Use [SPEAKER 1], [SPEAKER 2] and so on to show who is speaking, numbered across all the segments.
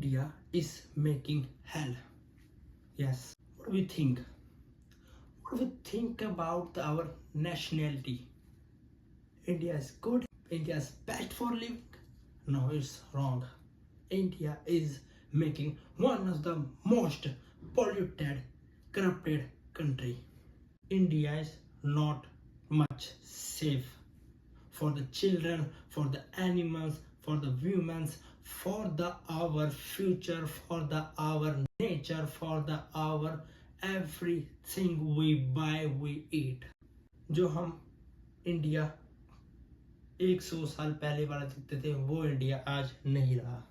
[SPEAKER 1] India is making hell. Yes. What do we think? What do we think about our nationality? India is good. India is best for living. No, it's wrong. India is making one of the most polluted, corrupted country. India is not much safe for the children, for the animals, for the humans, for the our future, for the our nature, for the our everything we buy, we eat. जो हम India 100 साल पहले वाला देखते थे वो India आज नहीं रहा।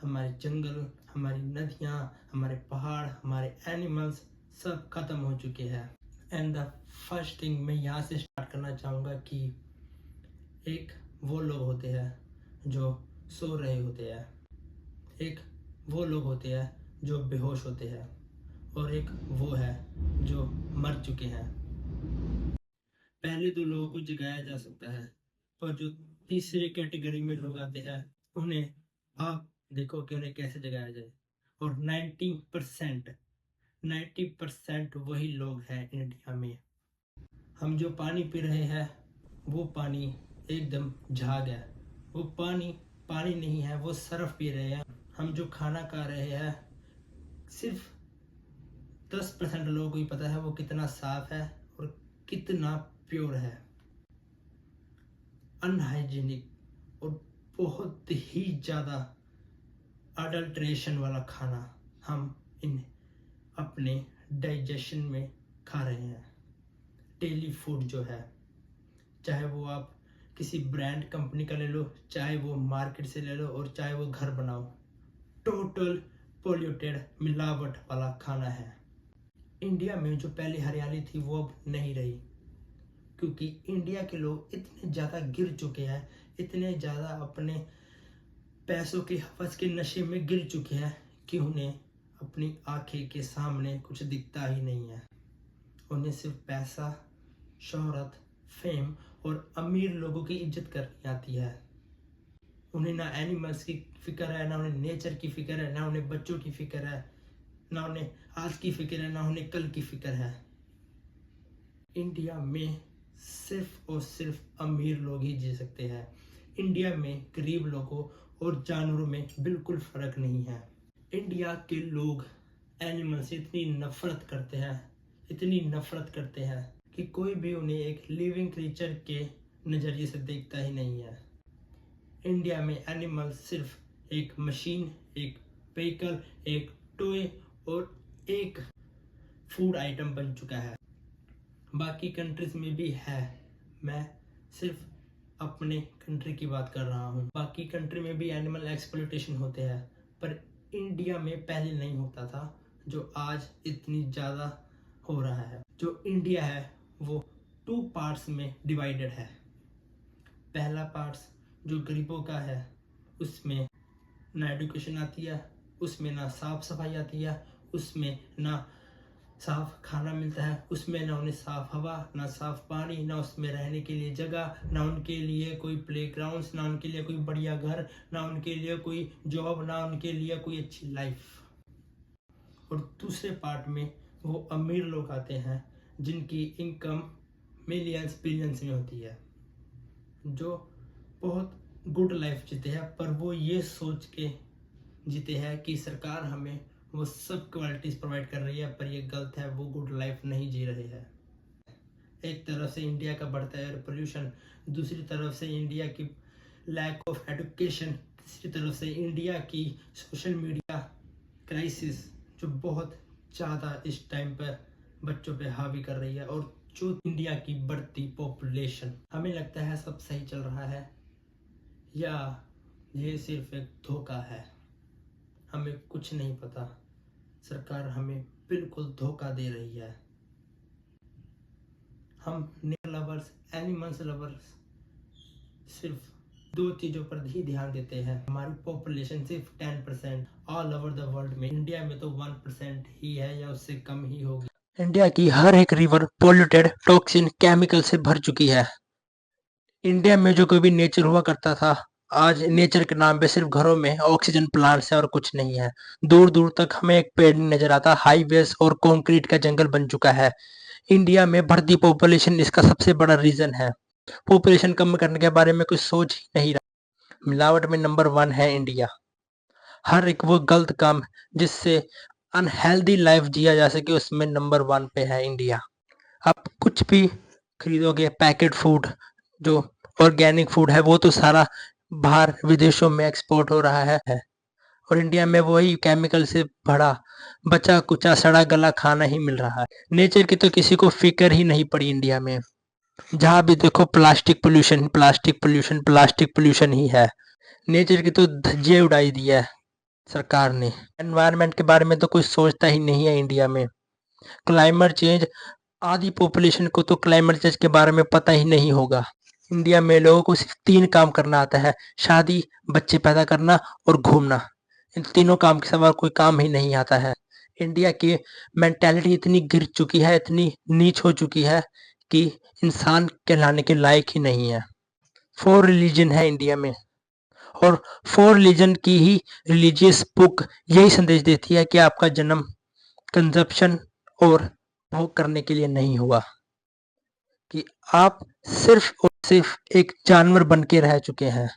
[SPEAKER 1] हमारे जंगल, हमारी नदियाँ, हमारे पहाड़, हमारे एनिमल्स सब खत्म हो चुके हैं। एंड द फर्स्ट थिंग मैं यहाँ से स्टार्ट करना चाहूँगा कि एक वो लोग होते हैं जो सो रहे होते हैं, एक वो लोग होते हैं जो बेहोश होते हैं, और एक वो है जो मर चुके हैं। पहले दो लोगों को जगाया जा सकता है, पर जो तीसरे कैटेगरी में लोग आते हैं उन्हें आप देखो कि उन्हें कैसे जगाया जाए। और 90% वही लोग हैं इंडिया में। हम जो पानी पी रहे हैं वो पानी एकदम झाग है, वो पानी नहीं है, वो सरफ पी रहे हैं। हम जो खाना खा रहे हैं सिर्फ 10% लोगों को ही पता है वो कितना साफ है और कितना प्योर है। अनहाइजीनिक और बहुत ही ज़्यादा अडल्ट्रेशन वाला खाना हम इन अपने डाइजेशन में खा रहे हैं। डेली फूड जो है, चाहे वो आप किसी ब्रांड कंपनी का ले लो, चाहे वो मार्केट से ले लो, और चाहे वो घर बनाओ, टोटल पोल्यूटेड मिलावट वाला खाना है। इंडिया में जो पहले हरियाली थी वो अब नहीं रही, क्योंकि इंडिया के लोग इतने ज़्यादा गिर चुके हैं, इतने ज़्यादा अपने पैसों के हवस के नशे में गिर चुके हैं कि उन्हें अपनी आंखें के सामने कुछ दिखता ही नहीं है। उन्हें सिर्फ पैसा, शोहरत, फेम और अमीर लोगों की इज्जत करनी आती है। उन्हें ना एनिमल्स की फिक्र है, ना उन्हें नेचर की फिक्र है, ना उन्हें बच्चों की फिक्र है, ना उन्हें आज की फिक्र है, ना उन्हें कल की फिक्र है। इंडिया में सिर्फ और सिर्फ अमीर लोग ही जी सकते हैं। इंडिया में गरीब लोगों और जानवरों में बिल्कुल फर्क नहीं है। इंडिया के लोग एनिमल से इतनी नफरत करते हैं कि कोई भी उन्हें एक लिविंग क्रीचर के नज़रिए से देखता ही नहीं है। इंडिया में एनिमल सिर्फ एक मशीन, एक व्हीकल, एक टॉय और एक फूड आइटम बन चुका है। बाकी कंट्रीज में भी है, मैं सिर्फ अपने कंट्री की बात कर रहा हूँ। बाकी कंट्री में भी एनिमल एक्सप्लॉयटेशन होते हैं, पर इंडिया में पहले नहीं होता था जो आज इतनी ज़्यादा हो रहा है। जो इंडिया है वो 2 पार्ट्स में डिवाइडेड है। पहला पार्ट्स जो गरीबों का है, उसमें ना एजुकेशन आती है, उसमें ना साफ सफाई आती है, उसमें ना साफ खाना मिलता है, उसमें ना उन्हें साफ हवा, ना साफ पानी, ना उसमें रहने के लिए जगह, ना उनके लिए कोई प्लेग्राउंड्स, ना उनके लिए कोई बढ़िया घर, ना उनके लिए कोई जॉब, ना उनके लिए कोई अच्छी लाइफ। और दूसरे पार्ट में वो अमीर लोग आते हैं जिनकी इनकम मिलियंस बिलियंस में होती है, जो बहुत गुड लाइफ जीते हैं, पर वो ये सोच के जीते हैं कि सरकार हमें वो सब क्वालिटीज़ प्रोवाइड कर रही है, पर ये गलत है, वो गुड लाइफ नहीं जी रहे हैं। एक तरफ से इंडिया का बढ़ता एयर पोल्यूशन, दूसरी तरफ से इंडिया की लैक ऑफ एजुकेशन, तीसरी तरफ से इंडिया की सोशल मीडिया क्राइसिस जो बहुत ज़्यादा इस टाइम पर बच्चों पे हावी कर रही है, और जो इंडिया की बढ़ती पॉपुलेशन। हमें लगता है सब सही चल रहा है, या ये सिर्फ एक धोखा है। हमें कुछ नहीं पता, सरकार हमें बिल्कुल धोखा दे रही है। हम नेचर लवर्स, एनिमल्स लवर्स सिर्फ 2 चीज़ों पर ही ध्यान देते हैं। हमारी पॉपुलेशन सिर्फ 10% ऑल ओवर द वर्ल्ड में, इंडिया में तो 1% ही है या उससे कम ही होगी। इंडिया की हर एक रिवर पोल्यूटेड, टॉक्सिन, केमिकल से भर चुकी है। इंडिया में जो कभी नेचर हुआ करता था आज नेचर के नाम पे सिर्फ घरों में ऑक्सीजन प्लांट्स है और कुछ नहीं है। दूर दूर तक हमें एक पेड़ नहीं नजर आता, हाईवेज और कंक्रीट का जंगल बन चुका है। इंडिया में बढ़ती पॉपुलेशन इसका सबसे बड़ा रीजन है। पॉपुलेशन कम करने के बारे में कुछ सोच ही नहीं रहा। मिलावट में नंबर 1 है इंडिया। हर एक वो गलत काम जिससे अनहेल्दी लाइफ जिया जा सके उसमें नंबर 1 पे है इंडिया। आप कुछ भी खरीदोगे पैकेट फूड, जो ऑर्गेनिक फूड है वो तो सारा बाहर विदेशों में एक्सपोर्ट हो रहा है और इंडिया में वही केमिकल से भरा बचा कुचा सड़ा गला खाना ही मिल रहा है। नेचर की तो किसी को फिक्र ही नहीं पड़ी इंडिया में। जहां भी देखो plastic pollution, plastic pollution, plastic pollution ही है। नेचर की तो धज्जियां उड़ाई दी है सरकार ने। एनवायरनमेंट के बारे में तो कोई सोचता ही नहीं है इंडिया में। क्लाइमेट चेंज, आधी पॉपुलेशन को तो क्लाइमेट चेंज के बारे में पता ही नहीं होगा। इंडिया में लोगों को सिर्फ 3 काम करना आता है, शादी, बच्चे पैदा करना और घूमना। इन तीनों काम के सिवा कोई काम ही नहीं आता है। इंडिया की मेंटालिटी इतनी गिर चुकी है, इतनी नीच हो चुकी है कि इंसान कहलाने के लायक ही नहीं है। 4 रिलीजन है इंडिया में और 4 रिलीजन की ही रिलीजियस बुक यही संदेश देती है कि आपका जन्म कंजप्शन और भोग करने के लिए नहीं हुआ, कि आप सिर्फ और सिर्फ एक जानवर बन के रह चुके हैं।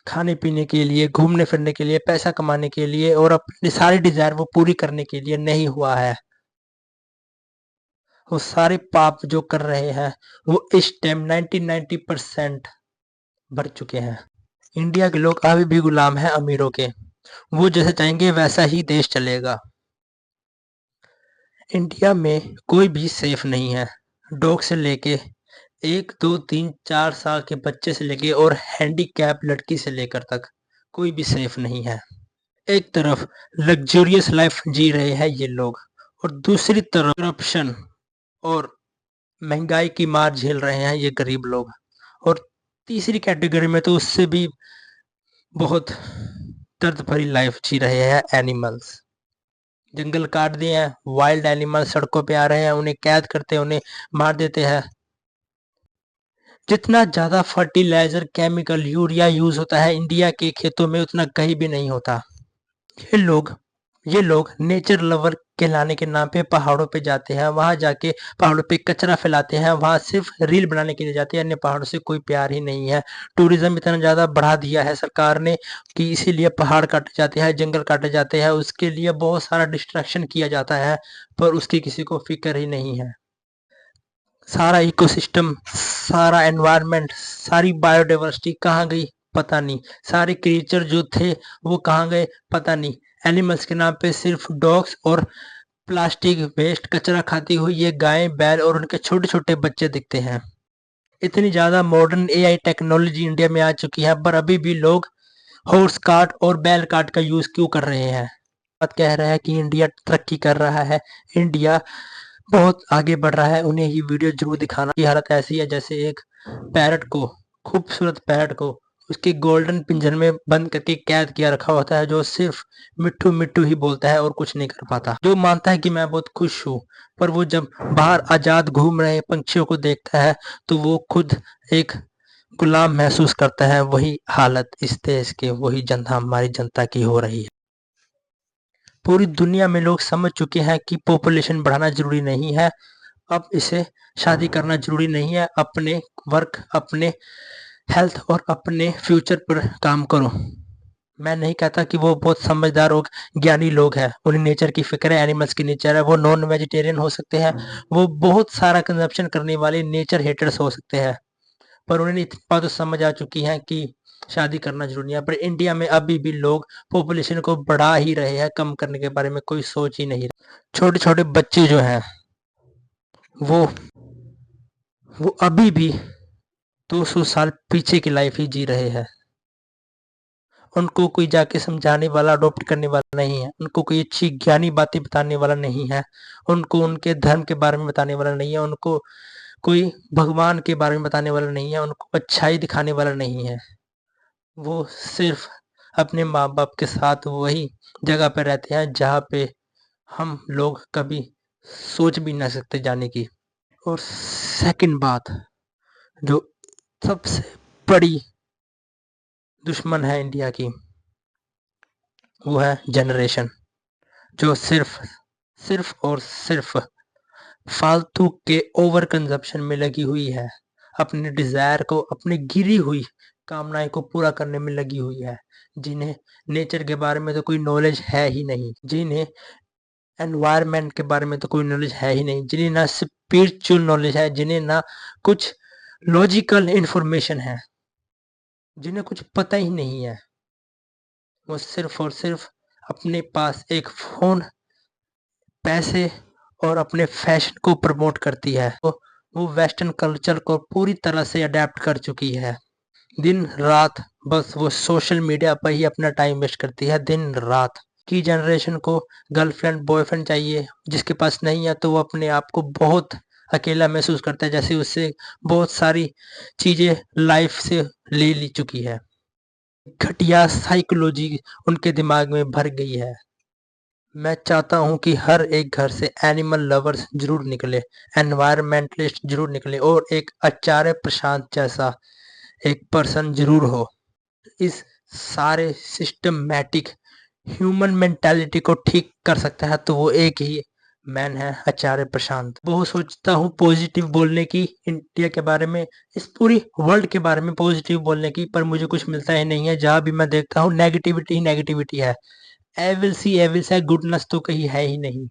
[SPEAKER 1] खाने पीने के लिए, घूमने फिरने के लिए, पैसा कमाने के लिए और अपनी सारी डिजायर वो पूरी करने के लिए नहीं हुआ है। वो सारे पाप जो कर रहे हैं वो इस टाइम 90% भर चुके हैं। इंडिया के लोग अभी भी गुलाम हैं अमीरों के। वो जैसे चाहेंगे वैसा ही देश चलेगा। इंडिया में कोई भी सेफ नहीं है। डॉग से लेके 1, 2, 3, 4 साल के बच्चे से लेके और हैंडीकैप लड़की से लेकर तक कोई भी सेफ नहीं है। एक तरफ लग्जरियस लाइफ जी रहे हैं ये लोग और दूसरी तरफ करप्शन और महंगाई की मार झेल रहे हैं ये गरीब लोग। और तीसरी कैटेगरी में तो उससे भी बहुत दर्द भरी लाइफ जी रहे हैं एनिमल्स। जंगल काट दिए हैं, वाइल्ड एनिमल सड़कों पे आ रहे हैं, उन्हें कैद करते हैं, उन्हें मार देते हैं। जितना ज्यादा फर्टिलाइजर, केमिकल, यूरिया यूज होता है इंडिया के खेतों में उतना कहीं भी नहीं होता। ये लोग ये लोग नेचर लवर कहलाने के नाम पे पहाड़ों पे जाते हैं, वहां जाके पहाड़ों पे कचरा फैलाते हैं, वहां सिर्फ रील बनाने के लिए जाते हैं, अन्य पहाड़ों से कोई प्यार ही नहीं है। टूरिज्म इतना ज्यादा बढ़ा दिया है सरकार ने कि इसीलिए पहाड़ काटे जाते हैं, जंगल काटे जाते हैं, उसके लिए बहुत सारा डिस्ट्रैक्शन किया जाता है, पर उसकी किसी को फिक्र ही नहीं है। सारा इकोसिस्टम, सारा एनवायरनमेंट, सारी बायोडाइवर्सिटी कहाँ गई पता नहीं। सारे क्रिएचर जो थे वो कहाँ गए पता नहीं। एनिमल्स के नाम पे सिर्फ डॉग्स और प्लास्टिक वेस्ट कचरा खाती हुई ये गाय, बैल और उनके छोटे छोटे बच्चे दिखते हैं। इतनी ज्यादा मॉडर्न एआई टेक्नोलॉजी इंडिया में आ चुकी है पर अभी भी लोग हॉर्स कार्ट और बैल कार्ट का यूज क्यों कर रहे हैं। बात कह रहा है कि इंडिया तरक्की कर रहा है, इंडिया बहुत आगे बढ़ रहा है, उन्हें ये वीडियो जरूर दिखाना। की हालत ऐसी है जैसे एक पैरट को, खूबसूरत पैरट को उसके गोल्डन पिंजर में बंद करके कैद किया रखा होता है, जो सिर्फ मिट्टू मिट्टू ही बोलता है और कुछ नहीं कर पाता। जो मानता है कि मैं बहुत खुश हूँ, पर वो जब बाहर आजाद घूम रहे पंछियों को देखता है तो वो खुद एक गुलाम महसूस करता है। वही हालत इस देश के, वही जनता, हमारी जनता की हो रही है। पूरी दुनिया में लोग समझ चुके हैं कि पॉपुलेशन बढ़ाना जरूरी नहीं है, अब इसे शादी करना जरूरी नहीं है। अपने वर्क, अपने हेल्थ और अपने फ्यूचर पर काम करो। मैं नहीं कहता कि वो बहुत समझदार और ज्ञानी लोग हैं, उन्हें नेचर की फिक्र है, एनिमल्स की नेचर है, वो नॉन वेजिटेरियन हो सकते हैं, वो बहुत सारा कंजप्शन करने वाले नेचर हेटर्स हो सकते हैं, पर उन्हें इतनी बात तो समझ आ चुकी है कि शादी करना जरूरी है। पर इंडिया में अभी भी लोग पॉपुलेशन को बढ़ा ही रहे हैं, कम करने के बारे में कोई सोच ही नहीं रहा। छोटे छोटे बच्चे जो हैं वो वो अभी भी 200 साल पीछे की लाइफ ही जी रहे हैं। उनको कोई जाके समझाने वाला, अडॉप्ट करने वाला नहीं है, उनको कोई अच्छी ज्ञानी बातें बताने वाला नहीं है, उनको उनके धर्म के बारे में बताने वाला नहीं है, उनको कोई भगवान के बारे में बताने वाला नहीं है, उनको अच्छाई दिखाने वाला नहीं है। वो सिर्फ अपने माँ बाप के साथ वही जगह पे रहते हैं जहाँ पे हम लोग कभी सोच भी ना सकते जाने की। और सेकंड बात जो सबसे बड़ी दुश्मन है इंडिया की, वो है जनरेशन, जो सिर्फ और सिर्फ फालतू के ओवर कंजप्शन में लगी हुई है, अपने डिजायर को, अपनी गिरी हुई कामनाएं को पूरा करने में लगी हुई है, जिन्हें नेचर के बारे में तो कोई नॉलेज है ही नहीं, जिन्हें एनवायरनमेंट के बारे में तो कोई नॉलेज है ही नहीं, जिन्हें ना स्पिरिचुअल नॉलेज है, जिन्हें ना कुछ लॉजिकल इंफॉर्मेशन है, जिन्हें कुछ पता ही नहीं है। वो सिर्फ और सिर्फ अपने पास एक फोन, पैसे और अपने फैशन को प्रमोट करती है। तो वो वेस्टर्न कल्चर को पूरी तरह से अडेप्ट कर चुकी है। दिन रात बस वो सोशल मीडिया पर ही अपना टाइम वेस्ट करती है, दिन रात। की जनरेशन को गर्लफ्रेंड बॉयफ्रेंड चाहिए, जिसके पास नहीं है तो वो अपने आप को बहुत अकेला महसूस करता है, जैसे उससे बहुत सारी चीजें लाइफ से ले ली चुकी है। घटिया साइकोलॉजी उनके दिमाग में भर गई है। मैं चाहता हूँ कि हर एक घर से एनिमल लवर्स जरूर निकले, एनवायरमेंटलिस्ट जरूर निकले और एक आचार्य प्रशांत जैसा एक पर्सन जरूर हो। इस सारे सिस्टमैटिक ह्यूमन मेंटालिटी को ठीक कर सकता है तो वो एक ही मैन है, आचार्य प्रशांत। बहुत सोचता हूँ पॉजिटिव बोलने की इंडिया के बारे में, इस पूरी वर्ल्ड के बारे में पॉजिटिव बोलने की, पर मुझे कुछ मिलता ही नहीं है। जहाँ भी मैं देखता हूँ नेगेटिविटी ही नेगेटिविटी है। एविल्स है, गुडनेस तो कहीं है ही नहीं।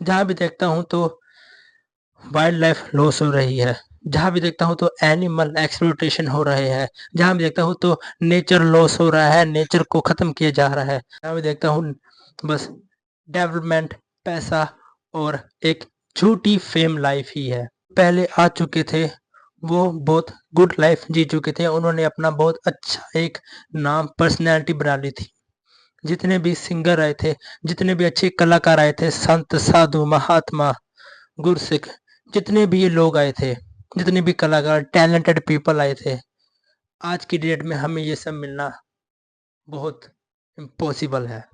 [SPEAKER 1] जहाँ भी देखता हूँ तो वाइल्ड लाइफ लॉस हो रही है, जहाँ भी देखता हूँ तो एनिमल एक्सप्लॉयटेशन हो रहे हैं, जहाँ भी देखता हूँ तो नेचर लॉस हो रहा है, नेचर को खत्म किया जा रहा है। जहाँ भी देखता हूँ बस डेवलपमेंट, पैसा और एक झूठी फेम लाइफ ही है। पहले आ चुके थे वो बहुत गुड लाइफ जी चुके थे, उन्होंने अपना बहुत अच्छा एक नाम, पर्सनैलिटी बना ली थी। जितने भी सिंगर आए थे, जितने भी अच्छे कलाकार आए थे, संत साधु महात्मा गुरसिख, जितने भी ये लोग आए थे, जितने भी कलाकार टैलेंटेड पीपल आए थे, आज की डेट में हमें ये सब मिलना बहुत इम्पॉसिबल है।